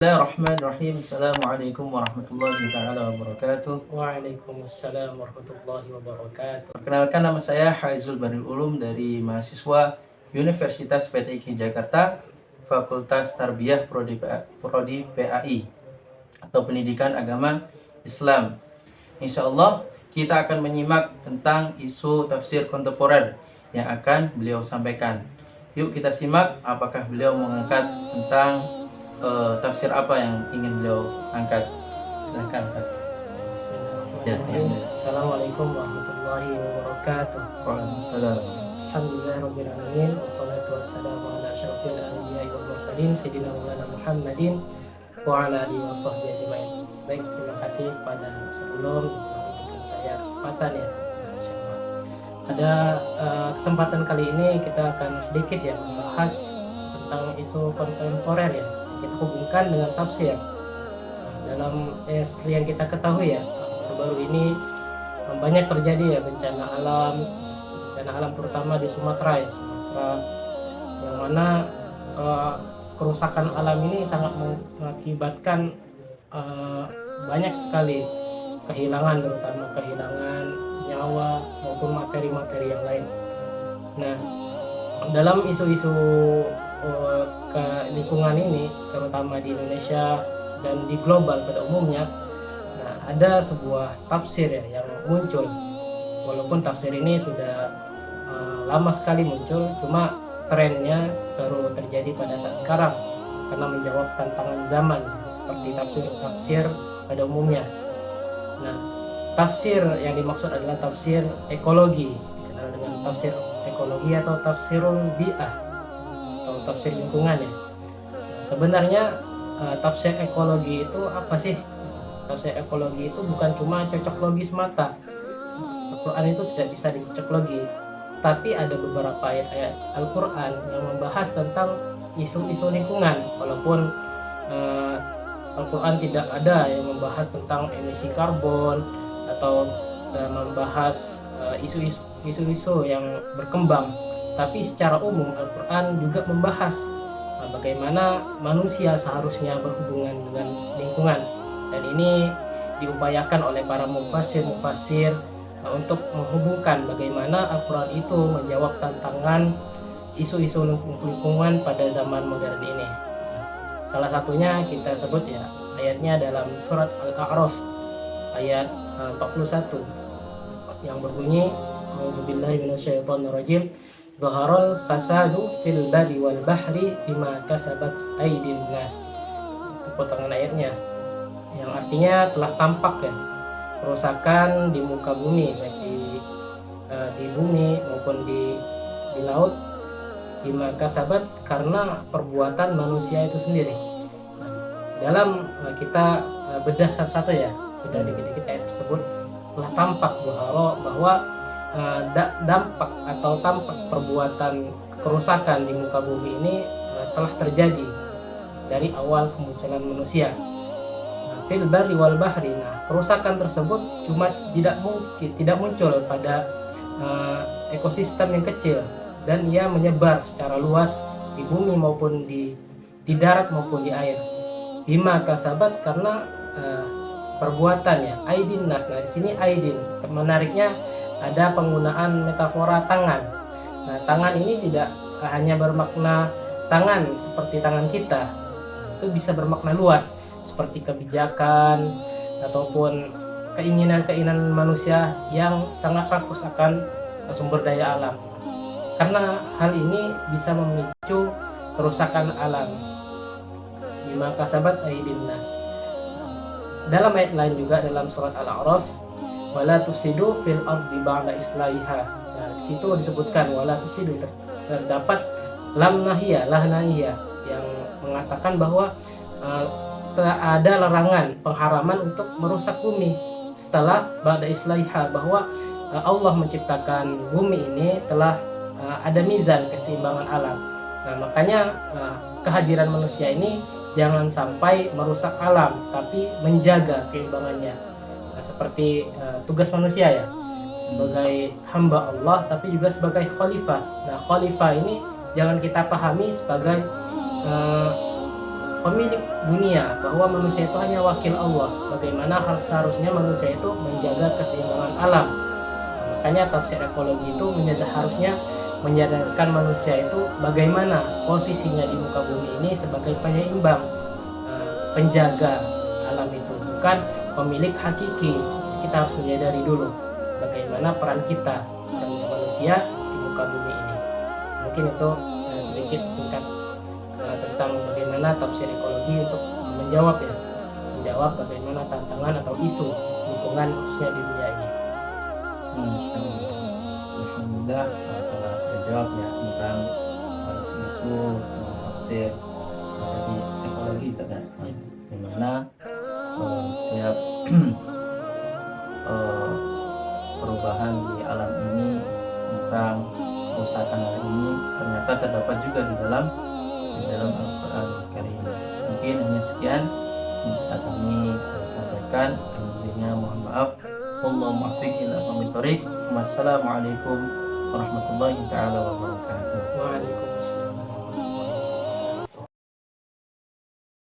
Bismillahirrahmanirrahim. Assalamualaikum warahmatullahi taala wabarakatuh. Waalaikumsalam warahmatullahi wabarakatuh. Perkenalkan, nama saya Haizul Baril Ulum dari mahasiswa Universitas PTIK Jakarta, Fakultas Tarbiyah Prodi PAI atau Pendidikan Agama Islam. Insya Allah kita akan menyimak tentang isu tafsir kontemporer yang akan beliau sampaikan. Yuk kita simak apakah beliau mengangkat tentang tafsir apa yang ingin beliau angkat. Silakan. Bismillahirrahmanirrahim. Assalamualaikum warahmatullahi wabarakatuh. Waalaikumsalam. Alhamdulillahirabbil alamin. Wassalatu wassalamu ala asyrafil anbiya'i wal mursalin sayyidina Maulana Muhammadin wa ala alihi washabbihi ajmain. Baik, terima kasih kepada sebelum memberikan saya kesempatan ya. Pada kesempatan kali ini kita akan sedikit ya membahas tentang isu kontemporer ya. Kita hubungkan dengan tafsir. Dalam seperti yang kita ketahui ya, baru-baru ini banyak terjadi ya bencana alam terutama di Sumatera yang mana kerusakan alam ini sangat mengakibatkan banyak sekali kehilangan, terutama kehilangan nyawa maupun materi-materi yang lain. Nah, dalam isu-isu ke lingkungan ini, terutama di Indonesia dan di global pada umumnya, nah, ada sebuah tafsir ya yang muncul. Walaupun tafsir ini sudah lama sekali muncul, cuma trennya baru terjadi pada saat sekarang karena menjawab tantangan zaman seperti tafsir pada umumnya. Nah, tafsir yang dimaksud adalah tafsir ekologi, dikenal dengan tafsir ekologi atau tafsirul bi'ah atau tafsir lingkungan ya. Nah, sebenarnya tafsir ekologi itu apa sih? Tafsir ekologi itu bukan cuma cocok logi semata. Al-Quran itu tidak bisa dicocok logi, tapi ada beberapa ayat-ayat Al-Quran yang membahas tentang isu-isu lingkungan. Walaupun Al-Quran tidak ada yang membahas tentang emisi karbon atau membahas isu-isu yang berkembang, tapi secara umum Al-Quran juga membahas bagaimana manusia seharusnya berhubungan dengan lingkungan, dan ini diupayakan oleh para mufassir untuk menghubungkan bagaimana Al-Quran itu menjawab tantangan isu-isu lingkungan pada zaman modern ini. Salah satunya kita sebut ya ayatnya dalam surat Al-A'raf ayat 41 yang berbunyi, A'udzubillahi minasyaitonirrajim, Zaharal fasadu fil bari wal bahri bima kasabat aydin nas. Itu potongan ayatnya yang artinya telah tampak ya kerusakan di muka bumi, baik di bumi maupun di laut, bima kasabat karena perbuatan manusia itu sendiri. Dalam kita bedah satu-satu ya, bedah dikit-dikit ayat tersebut, telah tampak bahwa dampak atau tampak perbuatan kerusakan di muka bumi ini telah terjadi dari awal kemunculan manusia. Fil barri wal bahri. Nah, kerusakan tersebut cuma tidak muncul pada ekosistem yang kecil, dan ia menyebar secara luas di bumi maupun di darat maupun di air. Bima kasabat karena perbuatan ya, aidin nas. Nah, di sini aidin menariknya ada penggunaan metafora tangan. Nah, tangan ini tidak hanya bermakna tangan seperti tangan kita, itu bisa bermakna luas seperti kebijakan ataupun keinginan manusia yang sangat fokus akan sumber daya alam. Karena hal ini bisa memicu kerusakan alam. Bima kasabat aydin nas. Dalam ayat lain juga dalam surat Al-A'raf, wala tufsidu fil ardi ba'da islahiha. Nah, di situ disebutkan wala tufsidu, terdapat lam nahiyah yang mengatakan bahwa ada larangan, pengharaman untuk merusak bumi setelah ba'da islahiha, bahwa Allah menciptakan bumi ini telah ada mizan, keseimbangan alam. Nah, makanya kehadiran manusia ini jangan sampai merusak alam, tapi menjaga keimbangannya. Nah, seperti tugas manusia ya sebagai hamba Allah, tapi juga sebagai khalifah. Nah, khalifah ini jangan kita pahami sebagai pemilik dunia, bahwa manusia itu hanya wakil Allah. Bagaimana seharusnya manusia itu menjaga keseimbangan alam. Makanya tafsir ekologi itu harusnya menyadarkan manusia itu bagaimana posisinya di muka bumi ini sebagai penyeimbang, penjaga alam itu, bukan pemilik hakiki. Kita harus menyadari dulu bagaimana peran kita, peran manusia di muka bumi ini. Mungkin itu sedikit singkat tentang bagaimana tafsir ekologi untuk menjawab bagaimana tantangan atau isu lingkungan khususnya di dunia ini. Alhamdulillah telah terjawab ya tentang isu-isu tafsir dari ekologi sudah, di mana setiap perubahan di alam ini, tentang kerusakan alam ini ternyata terdapat juga di dalam Al-Quran Karim. Mungkin hanya sekian yang bisa kami sampaikan. Tentunya mohon maaf. Wallahu muwaffiq ila aqwamit thoriq. Wassalamualaikum warahmatullahi taala wabarakatuh. Waalaikumsalam.